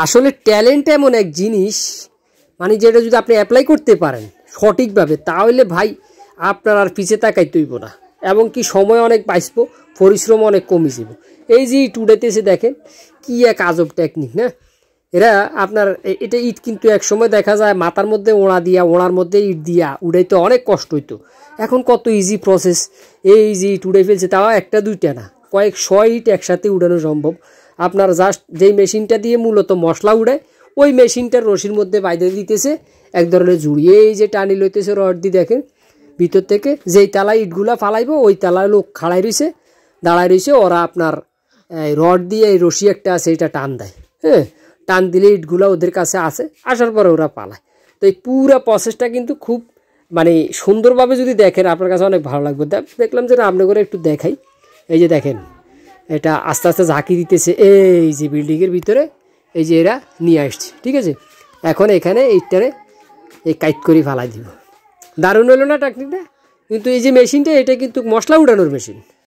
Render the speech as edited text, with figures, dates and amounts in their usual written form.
আসলে ট্যালেন্ট এমন এক জিনিস, মানে যেটা যদি আপনি অ্যাপ্লাই করতে পারেন সঠিকভাবে, তাহলে ভাই আপনার আর পিছে তাকাইতে হইব না, এবং কি সময় অনেক বাঁচব, পরিশ্রম অনেক কমে যাব। এই যে ইট উড়াইতেছে দেখেন, কি এক আজব টেকনিক না। এরা আপনার এটা ইট কিন্তু এক সময় দেখা যায় মাথার মধ্যে ওড়া দিয়া, ওড়ার মধ্যে ইট দিয়া উড়াইতে অনেক কষ্ট হইতো। এখন কত ইজি প্রসেস, এই যে ইট উড়াই ফেলছে, তাও একটা দুইটা না, কয়েক 100 ইট একসাথে উড়ানো সম্ভব। আপনার জাস্ট যেই মেশিনটা দিয়ে মূলত মশলা উড়ায়, ওই মেশিনটার রশির মধ্যে বাইরে দিতেছে এক ধরনের জুড়ি, এই যে টানি লইতেছে রড দিয়ে দেখেন ভিতর থেকে। যেই তালায় ইটগুলা ফালাইব ওই তালায় লোক খাড়াই রয়েছে, দাঁড়ায় রয়েছে, ওরা আপনার রড দিয়ে এই রশি একটা আছে এটা টান দেয়। হ্যাঁ, টান দিলে ইটগুলা ওদের কাছে আসে, আসার পরে ওরা পালায়। তো এই পুরো প্রসেসটা কিন্তু খুব মানে সুন্দরভাবে যদি দেখেন আপনার কাছে অনেক ভালো লাগবে। দেখলাম যে আপনি করে একটু দেখাই। এই যে দেখেন, এটা আস্তে আস্তে ঝাঁকি দিতেছে এই যে বিল্ডিংয়ের ভিতরে, এই যে এরা নিয়ে আসছে। ঠিক আছে, এখন এখানে এইটারে এই কাইট করে ফালাই দিব। দারুণ হলো না টেকনিকটা? কিন্তু এই যে মেশিনটা, এটা কিন্তু মশলা উড়ানোর মেশিন।